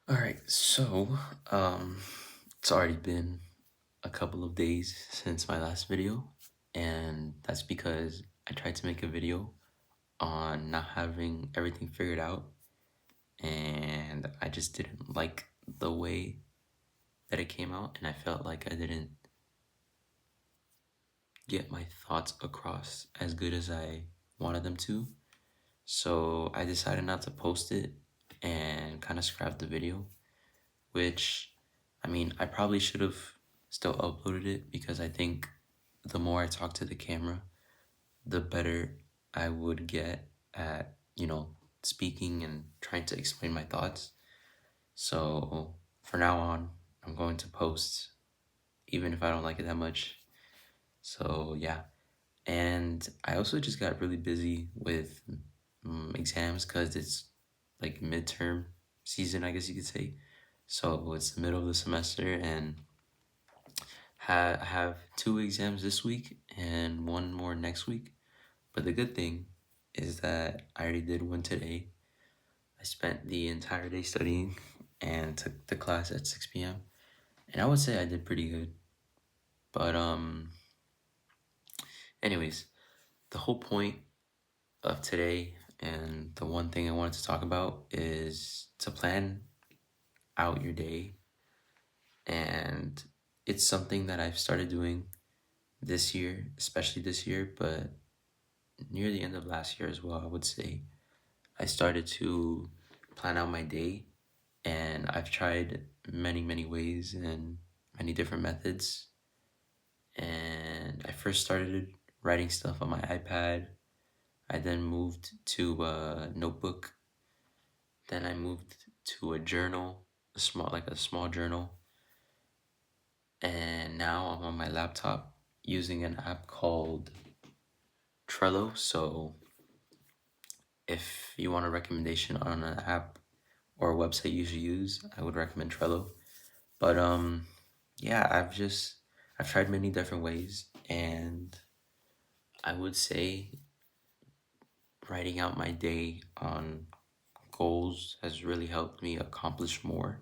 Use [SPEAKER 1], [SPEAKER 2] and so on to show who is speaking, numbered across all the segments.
[SPEAKER 1] All right, so it's already been a couple of days since my last video, and that's because I tried to make a video on not having everything figured out, and I just didn't like the way that it came out, and I felt like I didn't get my thoughts across as good as I wanted them to. So I decided not to post it and kind of scrap the video, which I mean, I probably should have still uploaded it because I think the more I talk to the camera, the better I would get at, speaking and trying to explain my thoughts. So for now on, I'm going to post even if I don't like it that much. So yeah. And I also just got really busy with exams because it's like midterm season, I guess you could say. So it's the middle of the semester, and have two exams this week and one more next week. But the good thing is that I already did one today. I spent the entire day studying and took the class at 6 p.m. And I would say I did pretty good. But anyways, the whole point of today and the one thing I wanted to talk about is to plan out your day. And it's something that I've started doing this year, especially this year, but near the end of last year as well, I would say. I started to plan out my day, and I've tried many, many ways and many different methods. And I first started writing stuff on my iPad. I then moved to a notebook. Then I moved to a journal, a small journal. And now I'm on my laptop using an app called Trello. So if you want a recommendation on an app or a website you should use, I would recommend Trello. But yeah, I've tried many different ways, and I would say writing out my day on goals has really helped me accomplish more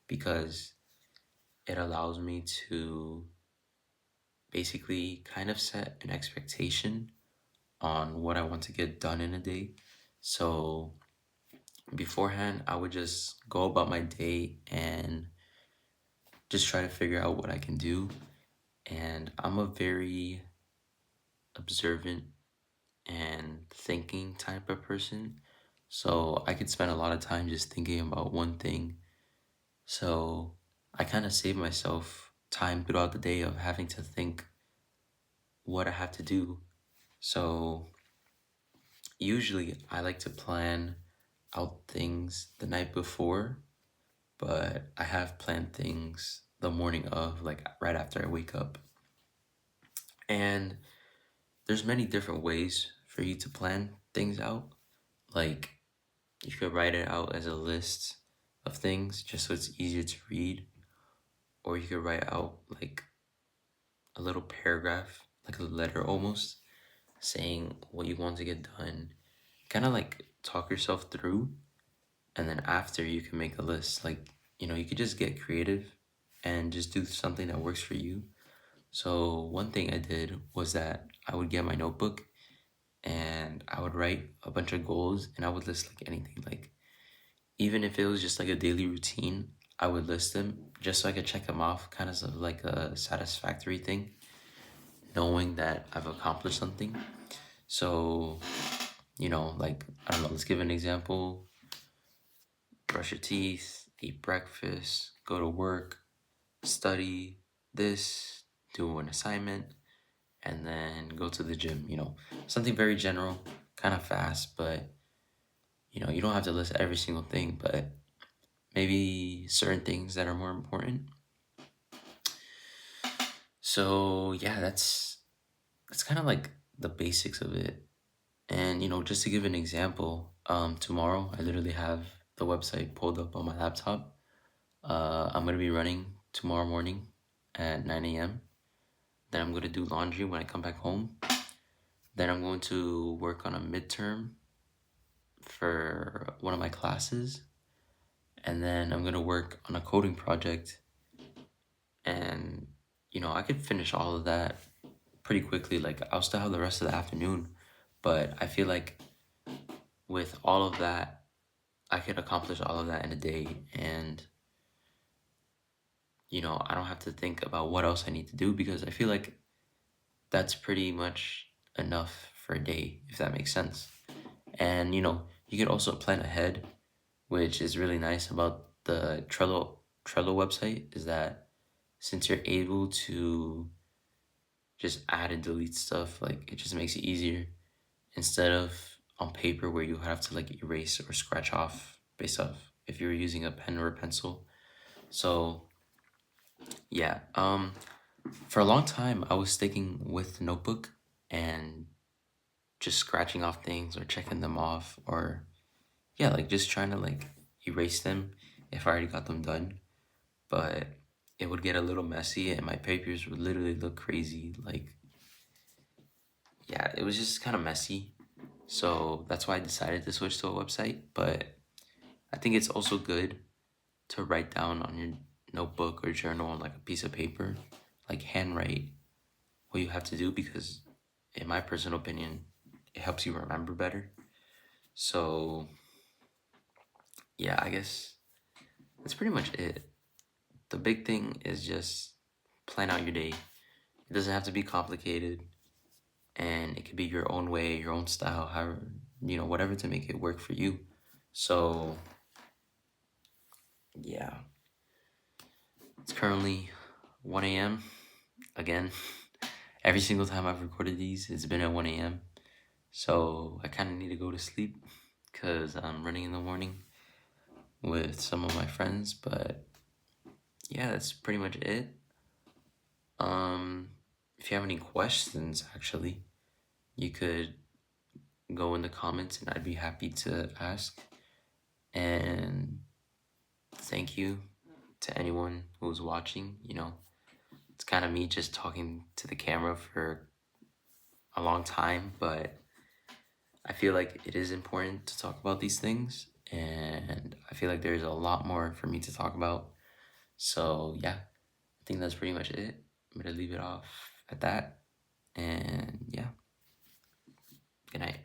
[SPEAKER 1] because it allows me to basically kind of set an expectation on what I want to get done in a day. So beforehand, I would just go about my day and just try to figure out what I can do. And I'm a very observant and thinking type of person. So I could spend a lot of time just thinking about one thing. So I kind of save myself time throughout the day of having to think what I have to do. So usually I like to plan out things the night before, but I have planned things the morning of, like right after I wake up. And there's many different ways for you to plan things out. Like you could write it out as a list of things just so it's easier to read, or you could write out like a little paragraph, like a letter almost, saying what you want to get done. Kind of like talk yourself through, and then after you can make a list. Like, you could just get creative and just do something that works for you. So, one thing I did was that I would get my notebook and I would write a bunch of goals, and I would list like anything, like even if it was just like a daily routine, I would list them just so I could check them off, kind of like a satisfactory thing, knowing that I've accomplished something. So, like, I don't know, let's give an example: brush your teeth, eat breakfast, go to work, study this, do an assignment, and then go to the gym, something very general, kind of fast, but you don't have to list every single thing, but maybe certain things that are more important. So yeah, that's kind of like the basics of it. And just to give an example, tomorrow I literally have the website pulled up on my laptop. I'm gonna be running tomorrow morning at 9 a.m. Then I'm gonna do laundry when I come back home. Then I'm going to work on a midterm for one of my classes. and then I'm gonna work on a coding project, and I could finish all of that pretty quickly. Like, I'll still have the rest of the afternoon, but I feel like with all of that, I could accomplish all of that in a day, and I don't have to think about what else I need to do, because I feel like that's pretty much enough for a day, if that makes sense. And you could also plan ahead, which is really nice about the Trello website, is that since you're able to just add and delete stuff, like, it just makes it easier, instead of on paper where you have to like erase or scratch off based off if you're using a pen or a pencil. So yeah, for a long time I was sticking with the notebook and just scratching off things or checking them off, or yeah, like just trying to like erase them if I already got them done. But it would get a little messy and my papers would literally look crazy. Like, yeah, it was just kind of messy. So that's why I decided to switch to a website. But I think it's also good to write down on your notebook or journal on like a piece of paper, like handwrite what you have to do, because in my personal opinion, it helps you remember better. So yeah, I guess that's pretty much it. The big thing is just plan out your day. It doesn't have to be complicated, and it could be your own way, your own style, however, whatever to make it work for you. So yeah, it's currently 1 a.m. again. Every single time I've recorded these, it's been at 1 a.m. So I kind of need to go to sleep because I'm running in the morning with some of my friends. But yeah, that's pretty much it. If you have any questions, actually, you could go in the comments and I'd be happy to ask. And thank you to anyone who's watching. It's kind of me just talking to the camera for a long time, but I feel like it is important to talk about these things, and I feel like there's a lot more for me to talk about. So yeah, I think that's pretty much it. I'm gonna leave it off at that, and yeah, good night.